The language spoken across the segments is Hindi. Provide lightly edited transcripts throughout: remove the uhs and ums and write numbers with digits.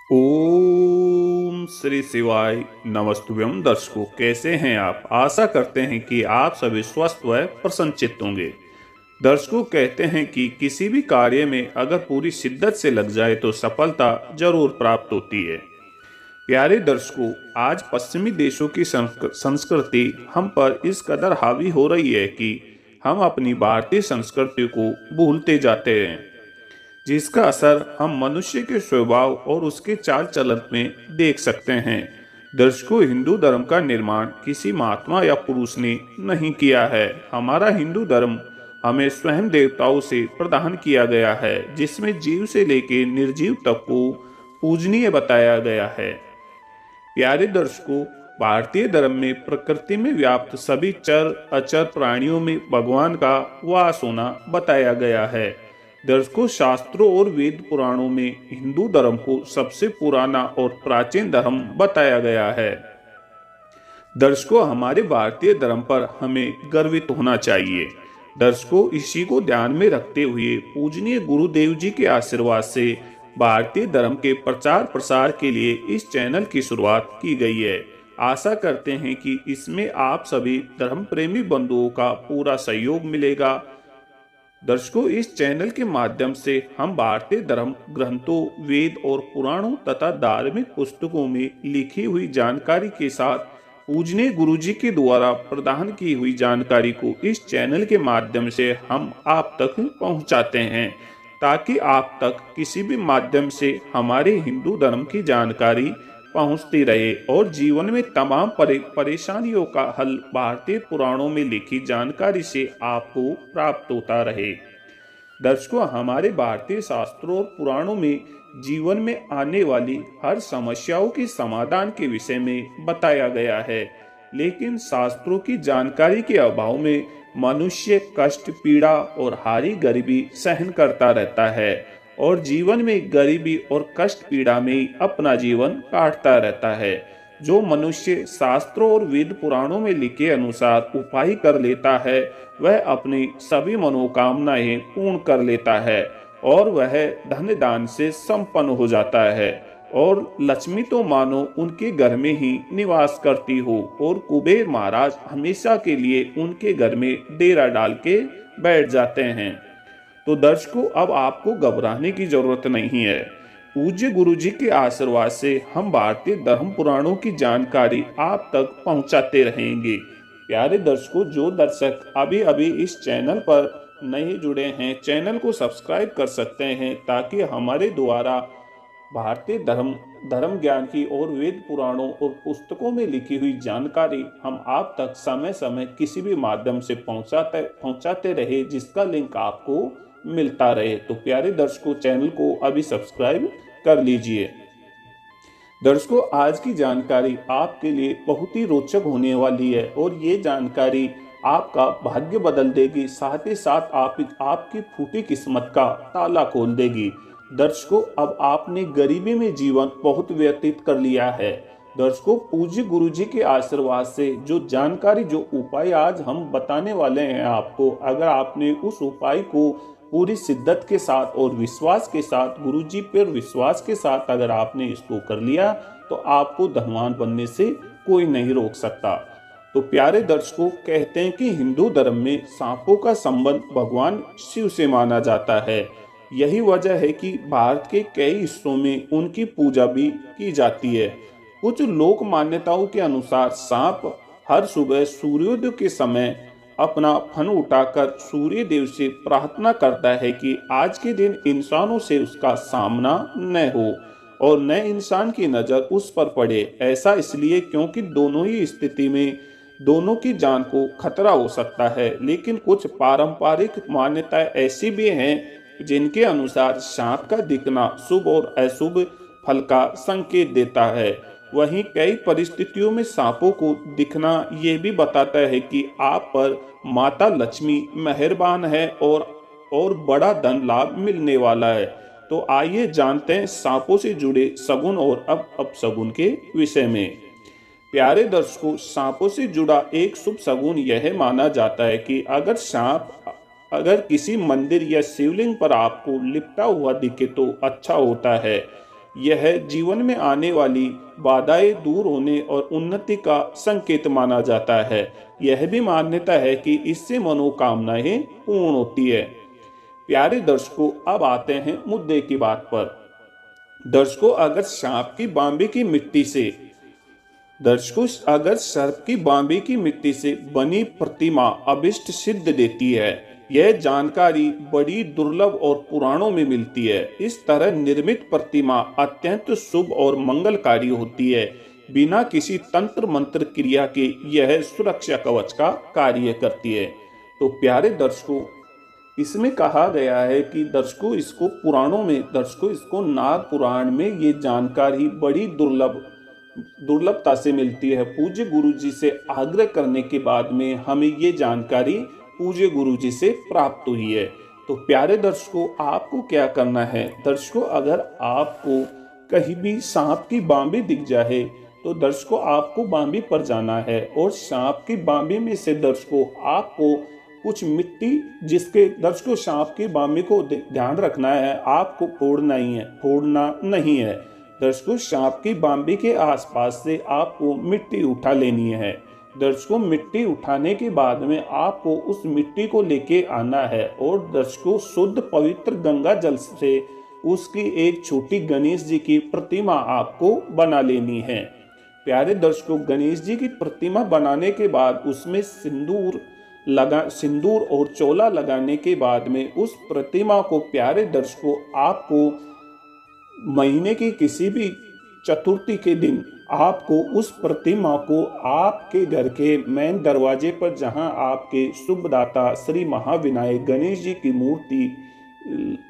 ओम श्री शिवाय नमस्तुभ्यम। दर्शकों, कैसे हैं आप? आशा करते हैं कि आप सभी स्वस्थ व प्रसन्नचित्त होंगे। दर्शकों, कहते हैं कि किसी भी कार्य में अगर पूरी शिद्दत से लग जाए तो सफलता जरूर प्राप्त होती है। प्यारे दर्शकों, आज पश्चिमी देशों की संस्कृति हम पर इस कदर हावी हो रही है कि हम अपनी भारतीय संस्कृति को भूलते जाते हैं, जिसका असर हम मनुष्य के स्वभाव और उसके चाल चलन में देख सकते हैं। दर्शकों, हिंदू धर्म का निर्माण किसी महात्मा या पुरुष ने नहीं किया है। हमारा हिंदू धर्म हमें स्वयं देवताओं से प्रदान किया गया है, जिसमें जीव से लेकर निर्जीव तक को पूजनीय बताया गया है। प्यारे दर्शकों, भारतीय धर्म में प्रकृति में व्याप्त सभी चर अचर प्राणियों में भगवान का वास होना बताया गया है। दर्शकों, शास्त्रों और वेद पुराणों में हिंदू धर्म को सबसे पुराना और प्राचीन धर्म बताया गया है। दर्शकों, हमारे भारतीय धर्म पर हमें गर्वित होना चाहिए। दर्शकों, इसी को ध्यान में रखते हुए पूजनीय गुरुदेव जी के आशीर्वाद से भारतीय धर्म के प्रचार प्रसार के लिए इस चैनल की शुरुआत की गई है। आशा करते हैं कि इसमें आप सभी धर्म प्रेमी बंधुओं का पूरा सहयोग मिलेगा। दर्शकों, इस चैनल के माध्यम से हम भारतीय धर्म ग्रंथों, वेद और पुराणों तथा धार्मिक पुस्तकों में लिखी हुई जानकारी के साथ पूजनीय गुरुजी के द्वारा प्रदान की हुई जानकारी को इस चैनल के माध्यम से हम आप तक पहुंचाते हैं, ताकि आप तक किसी भी माध्यम से हमारे हिंदू धर्म की जानकारी पहुंचती रहे और जीवन में तमाम परेशानियों का हल भारतीय पुराणों में लिखी जानकारी से आपको प्राप्त होता रहे। दर्शकों, हमारे भारतीय शास्त्रों और पुराणों में जीवन में आने वाली हर समस्याओं के समाधान के विषय में बताया गया है, लेकिन शास्त्रों की जानकारी के अभाव में मनुष्य कष्ट, पीड़ा और हारी गरीबी सहन करता रहता है और जीवन में गरीबी और कष्ट पीड़ा में ही अपना जीवन काटता रहता है। जो मनुष्य शास्त्रों और वेद पुराणों में लिखे अनुसार उपाय कर लेता है, वह अपनी सभी मनोकामनाएं पूर्ण कर लेता है और वह धन दान से संपन्न हो जाता है और लक्ष्मी तो मानो उनके घर में ही निवास करती हो और कुबेर महाराज हमेशा के लिए उनके घर में डेरा डाल के बैठ जाते हैं। तो दर्शकों, अब आपको घबराने की जरूरत नहीं है। पूज्य गुरुजी के आशीर्वाद से हम भारतीय धर्म पुराणों की जानकारी आप तक पहुंचाते रहेंगे। प्यारे दर्शकों, जो दर्शक अभी अभी इस चैनल पर नहीं जुड़े हैं, चैनल को सब्सक्राइब कर सकते हैं, ताकि हमारे द्वारा भारतीय धर्म ज्ञान की और वेद पुराणों और पुस्तकों में लिखी हुई जानकारी हम आप तक समय समय किसी भी माध्यम से पहुंचाते रहे, जिसका लिंक आपको मिलता रहे। तो प्यारे दर्शकों, चैनल को अभी सब्सक्राइब कर लीजिए। दर्शकों, आज की जानकारी आपके लिए बहुत ही रोचक होने वाली है और ये जानकारी आपका भाग्य बदल देगी, साथ ही साथ आपकी फूटी किस्मत का ताला खोल देगी। दर्शकों, अब आपने गरीबी में जीवन बहुत व्यतीत कर लिया है। दर्शकों, पूज्य गुरुजी के आशीर्वाद से जो जानकारी, जो उपाय आज हम बताने वाले हैं आपको, अगर आपने उस उपाय को पूरी शिद्दत के साथ और विश्वास के साथ, गुरुजी पर विश्वास के साथ अगर आपने इसको कर लिया, तो आपको धनवान बनने से कोई नहीं रोक सकता। तो प्यारे दर्शकों, कहते हैं कि हिंदू धर्म में सांपों का संबंध भगवान शिव से माना जाता है। यही वजह है कि भारत के कई हिस्सों में उनकी पूजा भी की जाती है। कुछ लोक मान्यताओं के अनुसार सांप हर सुबह सूर्योदय के समय अपना फन उठाकर सूर्य देव से प्रार्थना करता है कि आज के दिन इंसानों से उसका सामना न हो और न इंसान की नजर उस पर पड़े। ऐसा इसलिए क्योंकि दोनों ही स्थिति में दोनों की जान को खतरा हो सकता है। लेकिन कुछ पारंपरिक मान्यताएं ऐसी भी हैं जिनके अनुसार सांप का दिखना शुभ और अशुभ फल का संकेत देता है। वहीं कई परिस्थितियों में सांपों को दिखना ये भी बताता है कि आप पर माता लक्ष्मी मेहरबान है और बड़ा धन लाभ मिलने वाला है। तो आइए जानते हैं सांपों से जुड़े सगुन और अपशगुन के विषय में। प्यारे दर्शकों, सांपों से जुड़ा एक शुभ सगुन यह माना जाता है कि अगर किसी मंदिर या शिवलिंग पर आपको लिपटा हुआ दिखे तो अच्छा होता है। यह जीवन में आने वाली बाधाएं दूर होने और उन्नति का संकेत माना जाता है। यह भी मान्यता है कि इससे मनोकामनाएं पूर्ण होती है। प्यारे दर्शकों, अब आते हैं मुद्दे की बात पर। दर्शकों, अगर सांप की बांबी की मिट्टी से अगर सर्प की बांबी की मिट्टी से बनी प्रतिमा अभिष्ट सिद्ध देती है, यह जानकारी बड़ी दुर्लभ और पुराणों में मिलती है। इस तरह निर्मित प्रतिमा अत्यंत शुभ और मंगलकारी होती है। बिना किसी तंत्र मंत्र क्रिया के यह सुरक्षा कवच का कार्य करती है। तो प्यारे दर्शकों, इसमें कहा गया है कि दर्शकों इसको नाग पुराण में ये जानकारी बड़ी दुर्लभता से मिलती है। पूज्य गुरु जी से आग्रह करने के बाद में हमें ये जानकारी पूज्य गुरु जी से प्राप्त हुई है। तो प्यारे दर्शकों, आपको क्या करना है? दर्शकों, अगर आपको कहीं भी सांप की बांबी दिख जाए तो दर्शकों आपको बांबी पर जाना है और सांप की बांबी में से दर्शकों आपको कुछ मिट्टी, जिसके दर्शकों सांप की बांबी को ध्यान रखना है, आपको फोड़ना नहीं है। दर्शकों, सांप की बांबी के आसपास से आपको मिट्टी उठा लेनी है। दर्शकों, मिट्टी उठाने के बाद में आपको उस मिट्टी को लेके आना है और दर्शकों शुद्ध पवित्र गंगा जल से उसकी एक छोटी गणेश जी की प्रतिमा आपको बना लेनी है। प्यारे दर्शकों, गणेश जी की प्रतिमा बनाने के बाद उसमें सिंदूर और चोला लगाने के बाद में उस प्रतिमा को, प्यारे दर्शकों, आपको महीने की किसी भी चतुर्थी के दिन आपको उस प्रतिमा को आपके घर के मेन दरवाजे पर, जहां आपके शुभदाता श्री महाविनायक गणेश जी की मूर्ति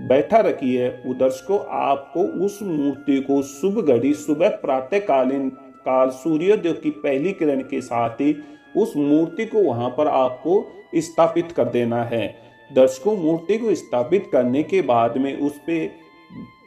बैठा रखी है, वो दर्शकों आपको उस मूर्ति को शुभ घड़ी सुबह प्रातःकालीन काल सूर्योदय की पहली किरण के साथ ही उस मूर्ति को वहां पर आपको स्थापित कर देना है। दर्शकों, मूर्ति को स्थापित करने के बाद में उस पे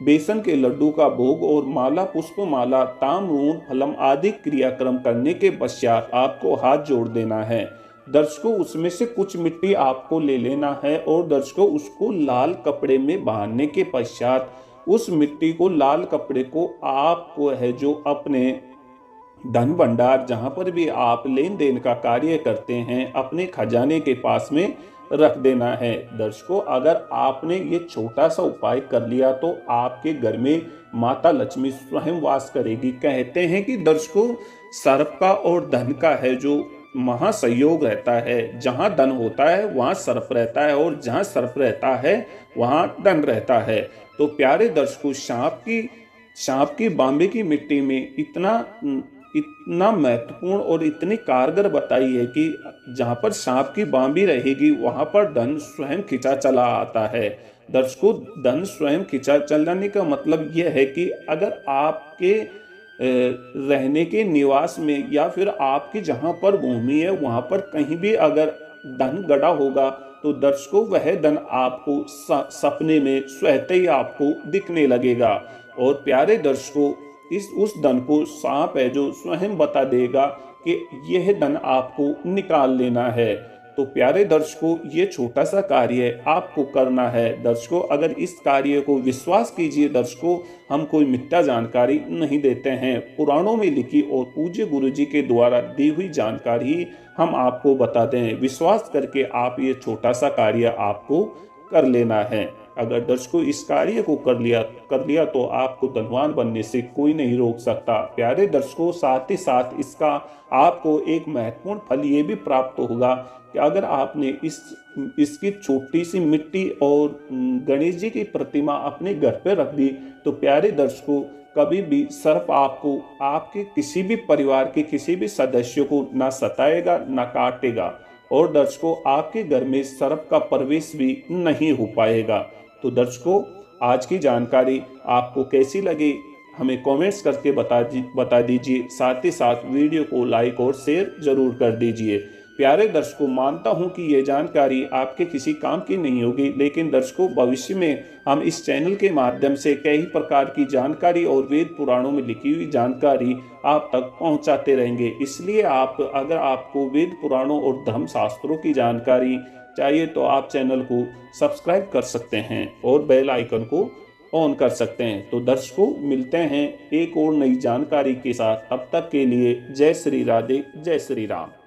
बेसन के लड्डू का भोग और माला, पुष्पमाला, ताम्रऊन, फलम आदि क्रियाक्रम करने के पश्चात आपको हाथ जोड़ देना है। दर्शकों, उसमें से कुछ मिट्टी आपको ले लेना है और दर्शकों उसको लाल कपड़े में बांधने के पश्चात उस मिट्टी को, लाल कपड़े को आपको है जो अपने धन भंडार, जहां पर भी आप लेन देन का कार्य करते हैं, अपने खजाने के पास में रख देना है। दर्शकों, अगर आपने ये छोटा सा उपाय कर लिया तो आपके घर में माता लक्ष्मी स्वयं वास करेगी। कहते हैं कि दर्शकों, सर्प का और धन का है जो महासंयोग रहता है। जहां धन होता है वहां सर्प रहता है और जहां सर्प रहता है वहां धन रहता है। तो प्यारे दर्शकों, सांप की बांबी की मिट्टी में इतना महत्वपूर्ण और इतनी कारगर बताई है कि जहां पर सांप की बांबी रहेगी वहां पर धन स्वयं खिंचा चला आता है। दर्शकों, धन स्वयं खिंचा चलाने का मतलब यह है कि अगर आपके रहने के निवास में या फिर आपकी जहां पर भूमि है वहां पर कहीं भी अगर धन गड़ा होगा तो दर्शकों वह धन आपको सपने में स्वतः ही आपको दिखने लगेगा। और प्यारे दर्शकों, उस धन को सांप है जो स्वयं बता देगा कि यह धन आपको निकाल लेना है। तो प्यारे दर्शकों, ये छोटा सा कार्य आपको करना है। दर्शकों, अगर इस कार्य को विश्वास कीजिए, दर्शकों हम कोई मिथ्या जानकारी नहीं देते हैं। पुराणों में लिखी और पूज्य गुरु जी के द्वारा दी हुई जानकारी हम आपको बताते हैं। विश्वास करके आप ये छोटा सा कार्य आपको कर लेना है। अगर दर्शकों इस कार्य को कर लिया तो आपको धनवान बनने से कोई नहीं रोक सकता। प्यारे दर्शकों, साथ ही साथ इसका आपको एक महत्वपूर्ण फल ये भी प्राप्त होगा कि अगर आपने इसकी छोटी सी मिट्टी और गणेश जी की प्रतिमा अपने घर पे रख दी तो प्यारे दर्शकों कभी भी सर्प आपको, आपके किसी भी परिवार के किसी भी सदस्य को ना सताएगा ना काटेगा और दर्शकों आपके घर में सर्प का प्रवेश भी नहीं हो पाएगा। तो दर्शकों, आज की जानकारी आपको कैसी लगी हमें कमेंट्स करके बता दीजिए। साथ ही साथ वीडियो को लाइक और शेयर जरूर कर दीजिए। प्यारे दर्शकों, मानता हूं कि ये जानकारी आपके किसी काम की नहीं होगी, लेकिन दर्शकों भविष्य में हम इस चैनल के माध्यम से कई प्रकार की जानकारी और वेद पुराणों में लिखी हुई जानकारी आप तक पहुंचाते रहेंगे। इसलिए अगर आपको वेद पुराणों और धर्म शास्त्रों की जानकारी चाहिए तो आप चैनल को सब्सक्राइब कर सकते हैं और बेल आइकन को ऑन कर सकते हैं। तो दर्शकों, मिलते हैं एक और नई जानकारी के साथ। अब तक के लिए जय श्री राधे, जय श्री राम।